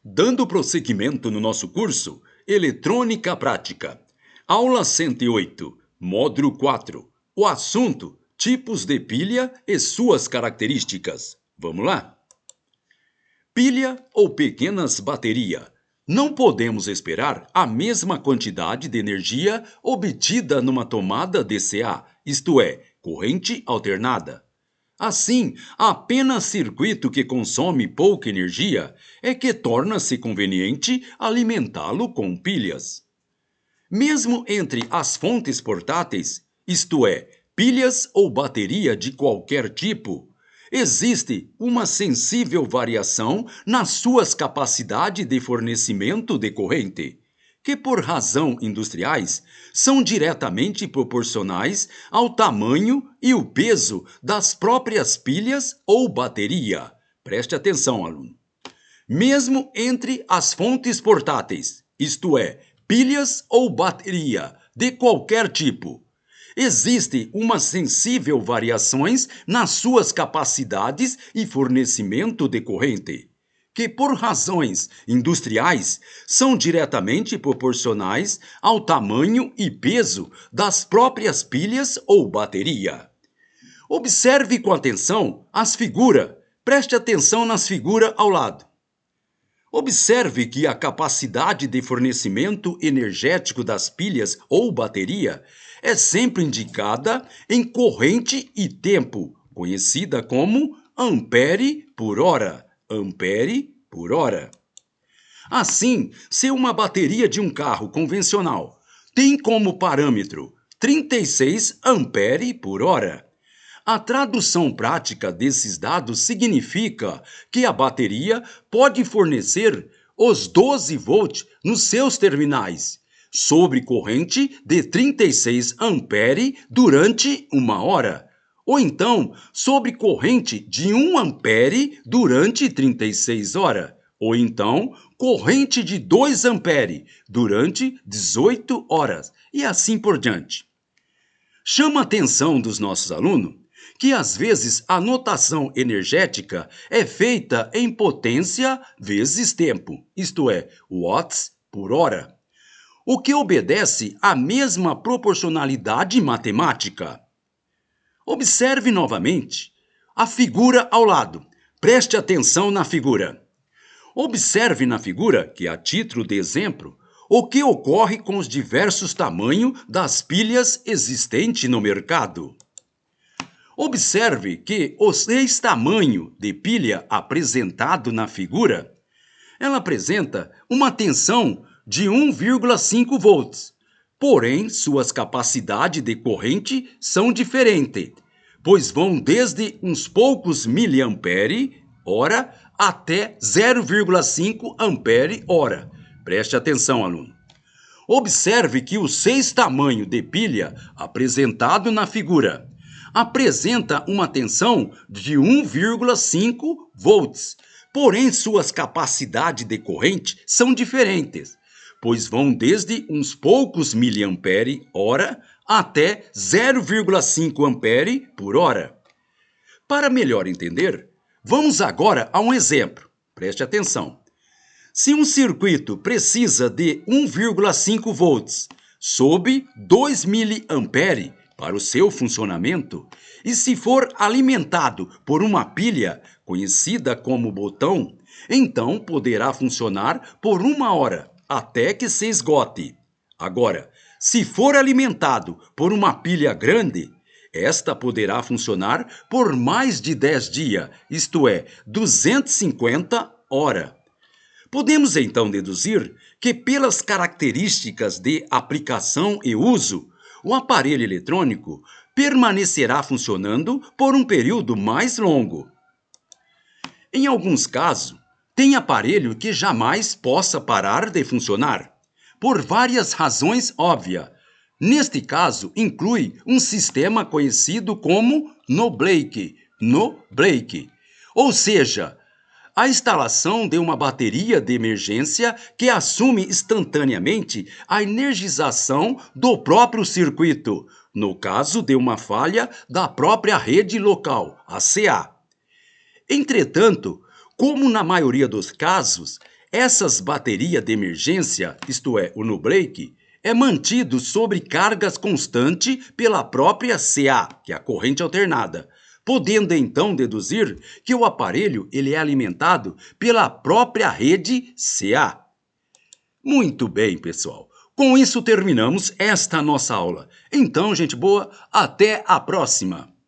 Dando prosseguimento no nosso curso Eletrônica Prática. Aula 108, módulo 4. O assunto: tipos de pilha e suas características. Vamos lá? Pilha ou pequenas baterias. Não podemos esperar a mesma quantidade de energia obtida numa tomada DCA, isto é, corrente alternada. Assim, apenas circuito que consome pouca energia é que torna-se conveniente alimentá-lo com pilhas. Mesmo entre as fontes portáteis, isto é, pilhas ou bateria de qualquer tipo, existe uma sensível variação nas suas capacidades de fornecimento de corrente, que por razão industriais são diretamente proporcionais ao tamanho e o peso das próprias pilhas ou bateria. Preste atenção, aluno. Mesmo entre as fontes portáteis, isto é, pilhas ou bateria de qualquer tipo, existe uma sensível variações nas suas capacidades e fornecimento de corrente, que por razões industriais são diretamente proporcionais ao tamanho e peso das próprias pilhas ou bateria. Observe com atenção as figuras. Preste atenção nas figuras ao lado. Observe que a capacidade de fornecimento energético das pilhas ou bateria é sempre indicada em corrente e tempo, conhecida como ampere por hora. Ampere por hora. Assim, se uma bateria de um carro convencional tem como parâmetro 36 ampere por hora, a tradução prática desses dados significa que a bateria pode fornecer os 12 volts nos seus terminais, sobre corrente de 36 ampere durante uma hora, ou então sobre corrente de 1 ampere durante 36 horas, ou então corrente de 2 ampere durante 18 horas, e assim por diante. Chama a atenção dos nossos alunos que às vezes a notação energética é feita em potência vezes tempo, isto é, watts por hora, o que obedece à mesma proporcionalidade matemática. Observe novamente a figura ao lado. Preste atenção na figura. Observe na figura que, a título de exemplo, o que ocorre com os diversos tamanhos das pilhas existentes no mercado. Observe que os 6 tamanhos de pilha apresentado na figura, ela apresenta uma tensão de 1,5 volts, porém suas capacidades de corrente são diferentes, pois vão desde uns poucos miliampere hora até 0,5 ampere hora. Preste atenção, aluno. Observe que os 6 tamanhos de pilha apresentado na figura apresenta uma tensão de 1,5 volts, porém suas capacidades de corrente são diferentes, pois vão desde uns poucos miliampere hora até 0,5 ampere por hora. Para melhor entender, vamos agora a um exemplo. Preste atenção. Se um circuito precisa de 1,5 volts sob 2 miliampere para o seu funcionamento, e se for alimentado por uma pilha conhecida como botão, então poderá funcionar por 1 hora até que se esgote. Agora, se for alimentado por uma pilha grande, esta poderá funcionar por mais de 10 dias, isto é, 250 horas. Podemos então deduzir que, pelas características de aplicação e uso, o aparelho eletrônico permanecerá funcionando por um período mais longo. Em alguns casos, tem aparelho que jamais possa parar de funcionar, por várias razões óbvias. Neste caso, inclui um sistema conhecido como no break, ou seja, a instalação de uma bateria de emergência que assume instantaneamente a energização do próprio circuito, no caso de uma falha da própria rede local, a CA. Entretanto, como na maioria dos casos, Essas baterias de emergência, isto é, o no break, é mantido sobre cargas constante pela própria CA, que é a corrente alternada, podendo então deduzir que o aparelho ele é alimentado pela própria rede CA. Muito bem, pessoal. Com isso terminamos esta nossa aula. Então, gente boa, até a próxima!